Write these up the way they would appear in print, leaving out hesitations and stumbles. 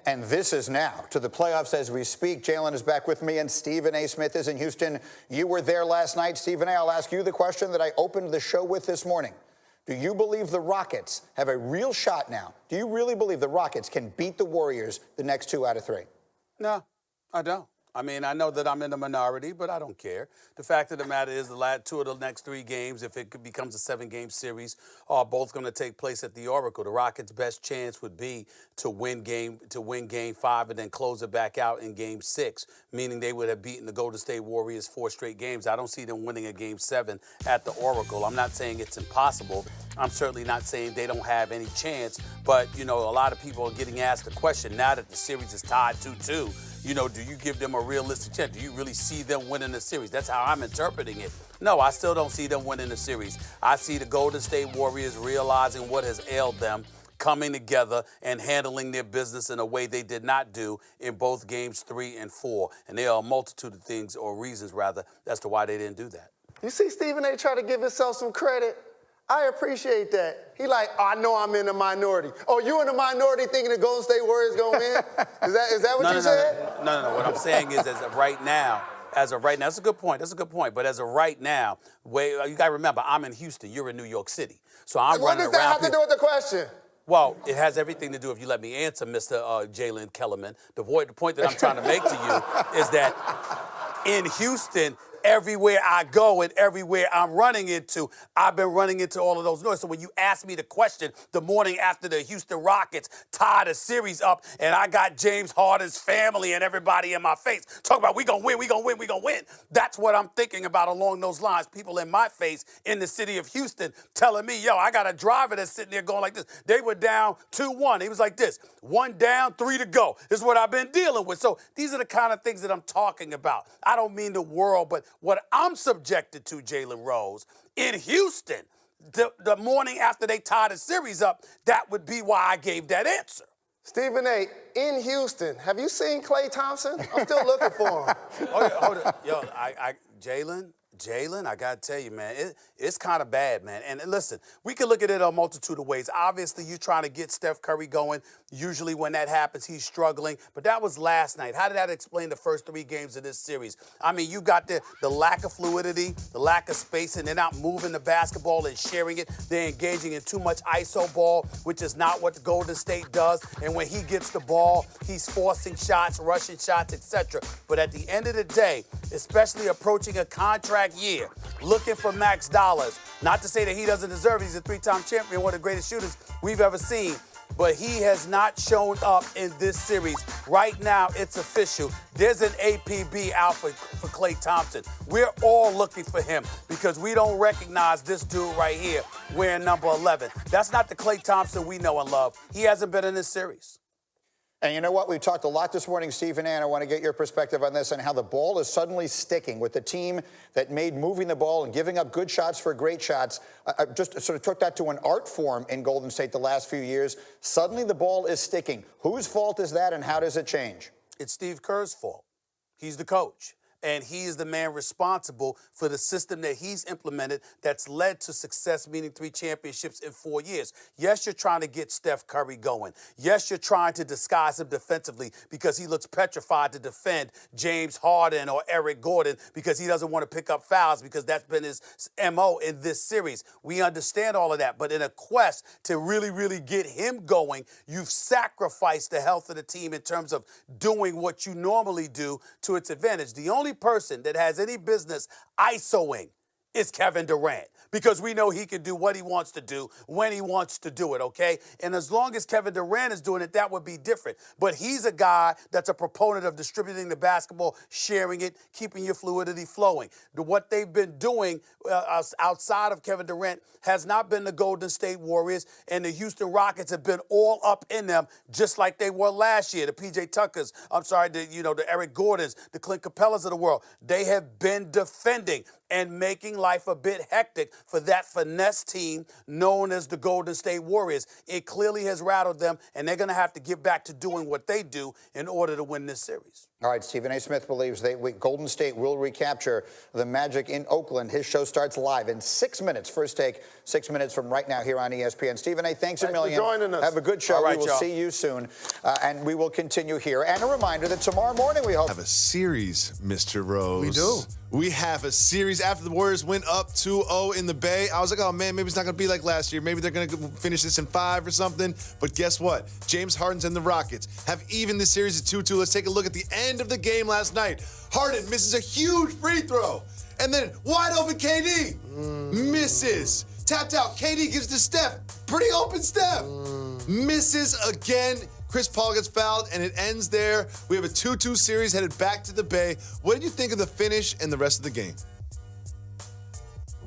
And this is now to the playoffs as we speak. Jalen is back with me, and Stephen A. Smith is in Houston. You were there last night. Stephen A., I'll ask you the question that I opened the show with this morning. Do you believe the Rockets have a real shot now? Do you really believe the Rockets can beat the Warriors the next 2 out of 3? No, I don't. I mean, I know that I'm in the minority, but I don't care. The fact of the matter is the last 2 of the next 3 games, if it becomes a 7-game series, are both going to take place at the Oracle. The Rockets' best chance would be to win game 5 and then close it back out in game 6, meaning they would have beaten the Golden State Warriors 4 straight games. I don't see them winning a game 7 at the Oracle. I'm not saying it's impossible. I'm certainly not saying they don't have any chance, but, you know, a lot of people are getting asked the question now that the series is tied 2-2. You know, do you give them a realistic chance? Do you really see them winning the series? That's how I'm interpreting it. No, I still don't see them winning the series. I see the Golden State Warriors realizing what has ailed them, coming together and handling their business in a way they did not do in both games 3 and 4. And there are a multitude of things, or reasons rather, as to why they didn't do that. You see Stephen A. try to give himself some credit? I appreciate that. He like, oh, I know I'm in the minority. Oh, you in the minority thinking the Golden State Warriors gonna win? Is that what you said? No. What I'm saying is, as of right now, that's a good point. That's a good point. But as of right now, you got to remember, I'm in Houston. You're in New York City. So I'm running around. What does that have to do with the question? Well, it has everything to do, if you let me answer, Mr. Jalen Kellerman. The point that I'm trying to make to you is that in Houston, everywhere I go and everywhere I'm running into, I've been running into all of those noises. So when you asked me the question the morning after the Houston Rockets tied a series up and I got James Harden's family and everybody in my face talking about we gonna win, that's what I'm thinking about along those lines. People in my face in the city of Houston telling me, yo, I got a driver that's sitting there going like this. They were down 2-1. He was like this, 1 down, 3 to go. This is what I've been dealing with. So these are the kind of things that I'm talking about. I don't mean the world, but what I'm subjected to, Jalen Rose, in Houston, the morning after they tied the series up, that would be why I gave that answer. Stephen A., in Houston, have you seen Klay Thompson? I'm still looking for him. Hold it. Yo, Jalen, I got to tell you, man, it's kind of bad, man. And listen, we can look at it a multitude of ways. Obviously, you're trying to get Steph Curry going. Usually when that happens, he's struggling. But that was last night. How did that explain the first 3 games of this series? I mean, you got the lack of fluidity, the lack of space, and they're not moving the basketball and sharing it. They're engaging in too much ISO ball, which is not what the Golden State does. And when he gets the ball, he's forcing shots, rushing shots, etc. But at the end of the day, especially approaching a contract year, looking for max dollars. Not to say that he doesn't deserve it. He's a 3-time champion, one of the greatest shooters we've ever seen. But he has not shown up in this series. Right now, it's official. There's an APB out for Klay Thompson. We're all looking for him because we don't recognize this dude right here wearing number 11. That's not the Klay Thompson we know and love. He hasn't been in this series. And you know what? We've talked a lot this morning, Stephen A., and I want to get your perspective on this and how the ball is suddenly sticking with the team that made moving the ball and giving up good shots for great shots. I just sort of took that to an art form in Golden State the last few years. Suddenly the ball is sticking. Whose fault is that, and how does it change? It's Steve Kerr's fault. He's the coach. And he is the man responsible for the system that he's implemented that's led to success, meaning 3 championships in 4 years. Yes, you're trying to get Steph Curry going. Yes, you're trying to disguise him defensively because he looks petrified to defend James Harden or Eric Gordon because he doesn't want to pick up fouls because that's been his MO in this series. We understand all of that. But in a quest to really, really get him going, you've sacrificed the health of the team in terms of doing what you normally do to its advantage. The only person that has any business ISOing is Kevin Durant, because we know he can do what he wants to do when he wants to do it, okay? And as long as Kevin Durant is doing it, that would be different. But he's a guy that's a proponent of distributing the basketball, sharing it, keeping your fluidity flowing. What they've been doing outside of Kevin Durant has not been the Golden State Warriors, and the Houston Rockets have been all up in them just like they were last year. The P.J. Tuckers, the Eric Gordons, the Clint Capellas of the world. They have been defending and making life a bit hectic for that finesse team known as the Golden State Warriors. It clearly has rattled them, and they're going to have to get back to doing what they do in order to win this series. All right, Stephen A. Smith believes Golden State will recapture the Magic in Oakland. His show starts live in 6 minutes. First take, 6 minutes from right now here on ESPN. Stephen A., thanks a million. for joining us. Have a good show. All right, we will see you soon. And we will continue here. And a reminder that tomorrow morning we hope... have a series, Mr. Rose. We do. We have a series after the Warriors went up 2-0 in the Bay. I was like, oh, man, maybe it's not going to be like last year. Maybe they're going to finish this in 5 or something. But guess what? James Harden's and the Rockets have evened the series at 2-2. Let's take a look at the end of the game last night. Harden misses a huge free throw. And then wide open KD misses. Tapped out. KD gives to Steph. Pretty open Steph. Misses again. Chris Paul gets fouled, and it ends there. We have a 2-2 series headed back to the Bay. What did you think of the finish and the rest of the game?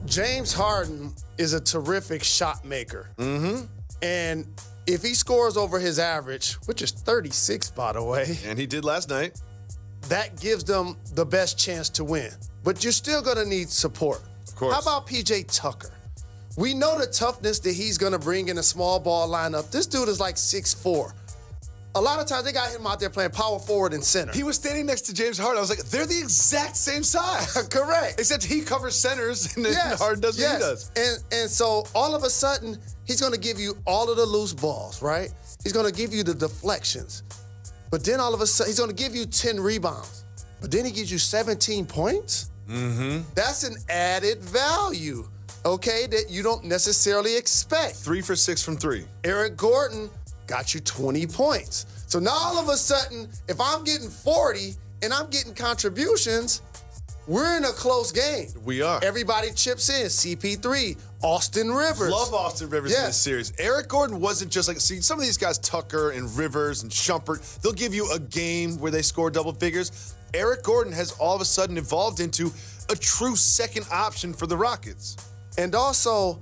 James Harden is a terrific shot maker. And if he scores over his average, which is 36, by the way, And he did last night. that gives them the best chance to win. But you're still going to need support. Of course. How about PJ Tucker? We know the toughness that he's going to bring in a small ball lineup. This dude is like 6'4". A lot of times they got him out there playing power forward and center. He was standing next to James Harden. I was like, they're the exact same size. Correct. Except he covers centers and Harden does what he does. And so all of a sudden, he's going to give you all of the loose balls, right? He's going to give you the deflections. But then all of a sudden, he's going to give you 10 rebounds. But then he gives you 17 points? That's an added value, okay, that you don't necessarily expect. 3 for 6 from 3. Eric Gordon got you 20 points. So now all of a sudden, if I'm getting 40 and I'm getting contributions, we're in a close game. We are. Everybody chips in. CP3, Austin Rivers. Love Austin Rivers in this series. Eric Gordon wasn't just like, see, some of these guys, Tucker and Rivers and Shumpert, they'll give you a game where they score double figures. Eric Gordon has all of a sudden evolved into a true second option for the Rockets. And also,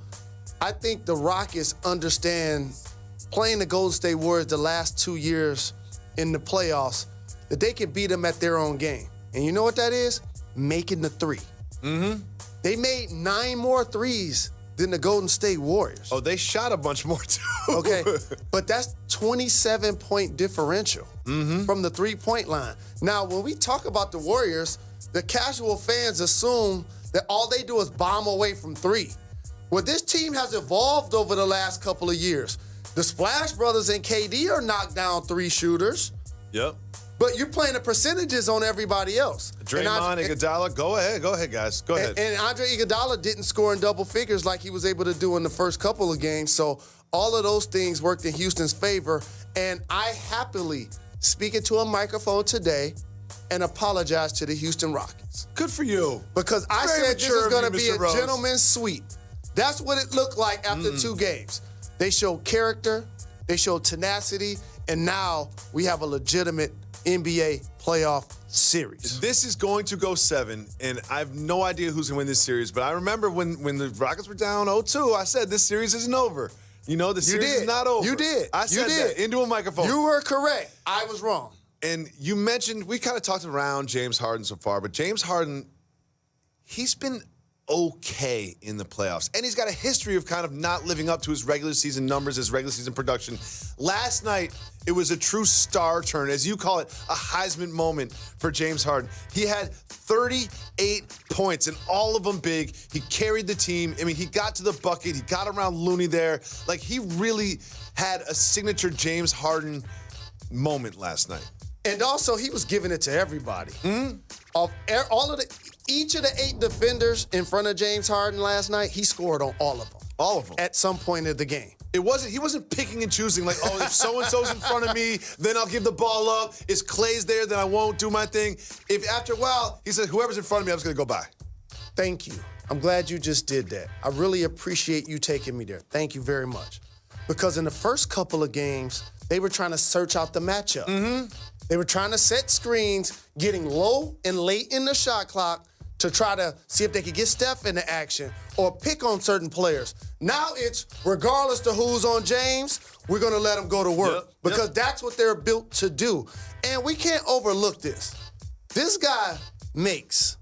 I think the Rockets understand playing the Golden State Warriors the last 2 years in the playoffs, that they can beat them at their own game. And you know what that is? Making the three. They made 9 more threes than the Golden State Warriors. Oh, they shot a bunch more too. Okay, but that's 27-point differential from the three-point line. Now, when we talk about the Warriors, the casual fans assume that all they do is bomb away from 3. Well, this team has evolved over the last couple of years. The Splash Brothers and KD are knockdown 3 shooters, Yep. but you're playing the percentages on everybody else. Draymond, Iguodala, go ahead, guys. Go ahead. And Andre Iguodala didn't score in double figures like he was able to do in the first couple of games. So all of those things worked in Houston's favor. And I happily speak into a microphone today and apologize to the Houston Rockets. Good for you. Because I Very said this mature is of going you, to be Mr. a Rose. gentleman's sweep. That's what it looked like after 2 games. They showed character, they showed tenacity, and now we have a legitimate NBA playoff series. This is going to go 7, and I have no idea who's going to win this series. But I remember when the Rockets were down 0-2, I said this series isn't over. You know, the series is not over. You did. I said You did. that into a microphone. You were correct. I was wrong. And you mentioned, we kind of talked around James Harden so far, but James Harden, he's been okay in the playoffs. And he's got a history of kind of not living up to his regular season numbers, his regular season production. Last night, it was a true star turn, as you call it, a Heisman moment for James Harden. He had 38 points, and all of them big. He carried the team. I mean, he got to the bucket. He got around Looney there. Like, he really had a signature James Harden moment last night. And also, he was giving it to everybody. Each of the 8 defenders in front of James Harden last night, he scored on all of them. All of them. At some point of the game. He wasn't picking and choosing like, oh, if so-and-so's in front of me, then I'll give the ball up. If Clay's there, then I won't do my thing. If after a while, he said, whoever's in front of me, I'm just going to go by. Thank you. I'm glad you just did that. I really appreciate you taking me there. Thank you very much. Because in the first couple of games, they were trying to search out the matchup. They were trying to set screens, getting low and late in the shot clock to try to see if they could get Steph into action or pick on certain players. Now it's, regardless of who's on James, we're going to let him go to work because that's what they're built to do. And we can't overlook this. This guy makes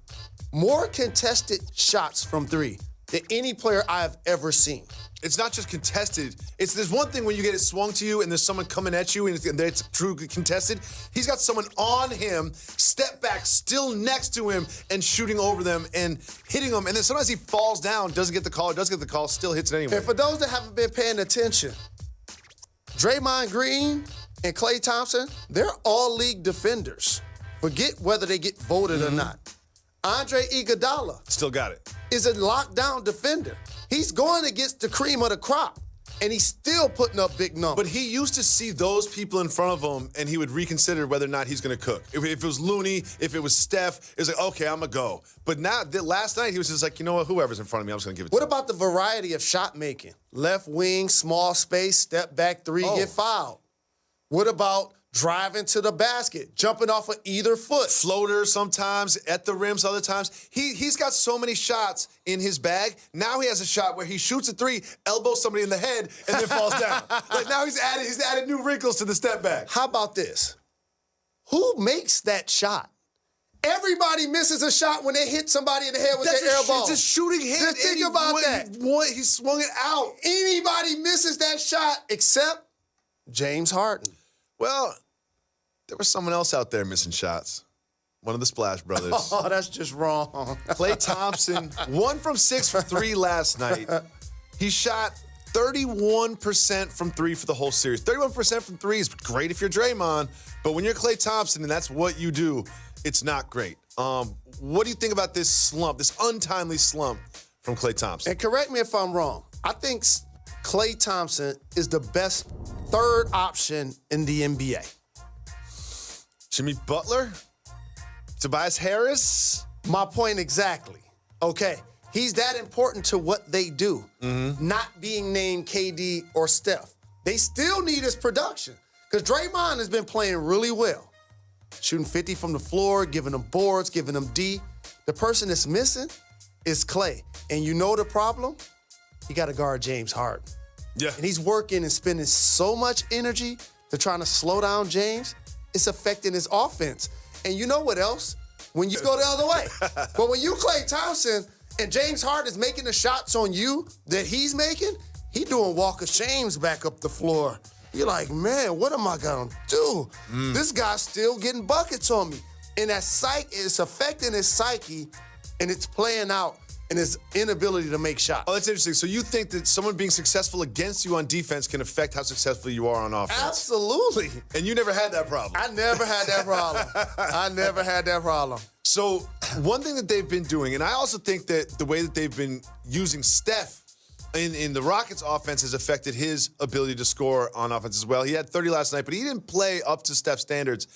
more contested shots from 3 than any player I have ever seen. It's not just contested. There's one thing when you get it swung to you and there's someone coming at you and it's true contested. He's got someone on him, step back, still next to him, and shooting over them and hitting them. And then sometimes he falls down, doesn't get the call, does get the call, still hits it anyway. And for those that haven't been paying attention, Draymond Green and Klay Thompson, they're all league defenders. Forget whether they get voted or not. Andre Iguodala Still got it. is a lockdown defender. He's going against the cream of the crop, and he's still putting up big numbers. But he used to see those people in front of him, and he would reconsider whether or not he's going to cook. If it was Looney, if it was Steph, it was like, okay, I'm going to go. But now, last night, he was just like, you know what, whoever's in front of me, I'm just going to give it to What him. about the variety of shot making? Left wing, small space, step back three, get fouled. What about driving to the basket, jumping off of either foot? Floater sometimes, at the rims other times. He's got so many shots in his bag. Now he has a shot where he shoots a three, elbows somebody in the head, and then falls down. Like now he's added new wrinkles to the step back. How about this? Who makes that shot? Everybody misses a shot when they hit somebody in the head with their elbow. It's a shooting hit. Just think about that. He swung it out. Anybody misses that shot except James Harden. Well, there was someone else out there missing shots. One of the Splash Brothers. Oh, that's just wrong. Klay Thompson, 1 from 6 for 3 last night. He shot 31% from 3 for the whole series. 31% from 3 is great if you're Draymond, but when you're Klay Thompson and that's what you do, it's not great. What do you think about this slump, this untimely slump from Klay Thompson? And correct me if I'm wrong. I think Klay Thompson is the best third option in the NBA. Jimmy Butler? Tobias Harris? My point exactly. Okay, he's that important to what they do, not being named KD or Steph. They still need his production because Draymond has been playing really well, shooting 50 from the floor, giving them boards, giving them D. The person that's missing is Klay. And you know the problem? He got to guard James Harden. Yeah. And he's working and spending so much energy to trying to slow down James. It's affecting his offense. And you know what else? When you go the other way. But when you Klay Thompson and James Harden is making the shots on you that he's making, he doing walk of shames back up the floor. You're like, man, what am I gonna do? This guy's still getting buckets on me. And that it's affecting his psyche, and it's playing out in his inability to make shots. Oh, that's interesting. So you think that someone being successful against you on defense can affect how successful you are on offense? Absolutely. And you never had that problem. I never had that problem. I never had that problem. So one thing that they've been doing, and I also think that the way that they've been using Steph in the Rockets' offense has affected his ability to score on offense as well. He had 30 last night, but he didn't play up to Steph's standards.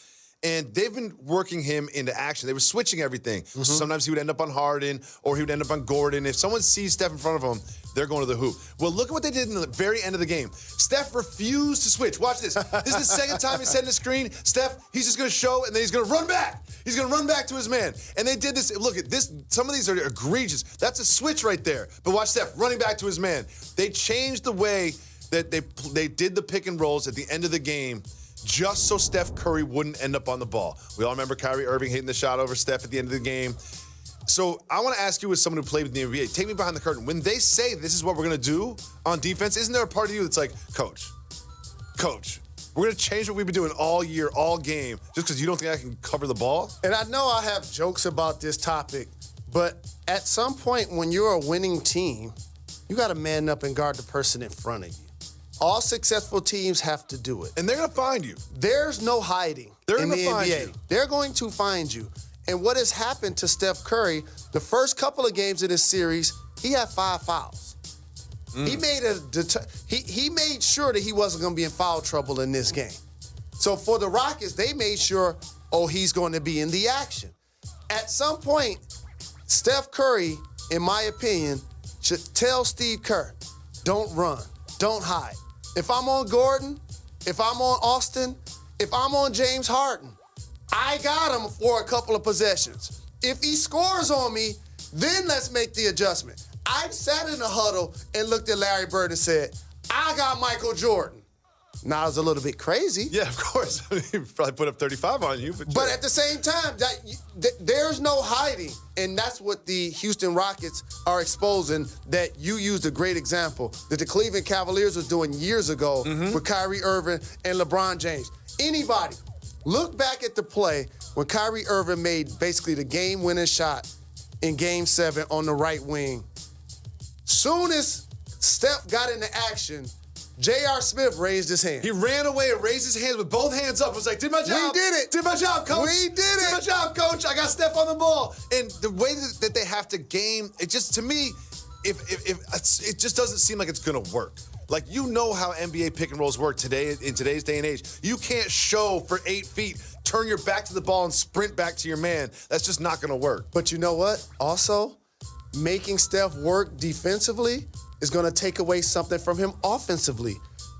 And they've been working him into action. They were switching everything. So sometimes he would end up on Harden or he would end up on Gordon. If someone sees Steph in front of him, they're going to the hoop. Well, look at what they did in the very end of the game. Steph refused to switch. Watch this. This is the second time he's setting the screen. Steph, he's just going to show, and then he's going to run back. He's going to run back to his man. And they did this. Look at this. Some of these are egregious. That's a switch right there. But watch Steph running back to his man. They changed the way that they did the pick and rolls at the end of the game just so Steph Curry wouldn't end up on the ball. We all remember Kyrie Irving hitting the shot over Steph at the end of the game. So I want to ask you as someone who played with the NBA, take me behind the curtain. When they say this is what we're going to do on defense, isn't there a part of you that's like, Coach, we're going to change what we've been doing all year, all game, just because you don't think I can cover the ball? And I know I have jokes about this topic, but at some point when you're a winning team, you got to man up and guard the person in front of you. All successful teams have to do it. And they're going to find you. There's no hiding They're in the gonna find NBA. you. They're going to find you. And what has happened to Steph Curry, the first couple of games of this series, he had 5 fouls. He made he made sure that he wasn't going to be in foul trouble in this game. So for the Rockets, they made sure, he's going to be in the action. At some point, Steph Curry, in my opinion, should tell Steve Kerr, don't run, don't hide. If I'm on Gordon, if I'm on Austin, if I'm on James Harden, I got him for a couple of possessions. If he scores on me, then let's make the adjustment. I sat in a huddle and looked at Larry Bird and said, I got Michael Jordan. Now it's a little bit crazy. Yeah, of course. He probably put up 35 on you. But at the same time, there's no hiding. And that's what the Houston Rockets are exposing, that you used a great example that the Cleveland Cavaliers was doing years ago with Kyrie Irving and LeBron James. Anybody, look back at the play when Kyrie Irving made basically the game-winning shot in Game 7 on the right wing. Soon as Steph got into action, J.R. Smith raised his hand. He ran away and raised his hands with both hands up. Was like, did my job. We did it. Did my job, coach. We did it. Did my job, coach. I got Steph on the ball. And the way that they have to game, it just, to me, it just doesn't seem like it's going to work. Like, you know how NBA pick and rolls work today in today's day and age. You can't show for 8 feet, turn your back to the ball and sprint back to your man. That's just not going to work. But you know what? Also, making Steph work defensively is going to take away something from him offensively.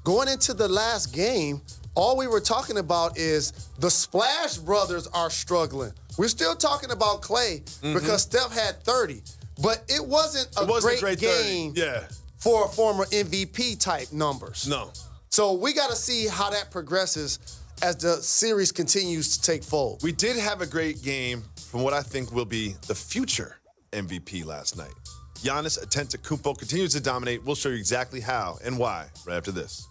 Going into the last game, all we were talking about is the Splash Brothers are struggling. We're still talking about Clay because Steph had 30, but it wasn't a great game for a former MVP type numbers. No. So we got to see how that progresses as the series continues to take fold. We did have a great game from what I think will be the future MVP last night. Giannis Antetokounmpo continues to dominate. We'll show you exactly how and why right after this.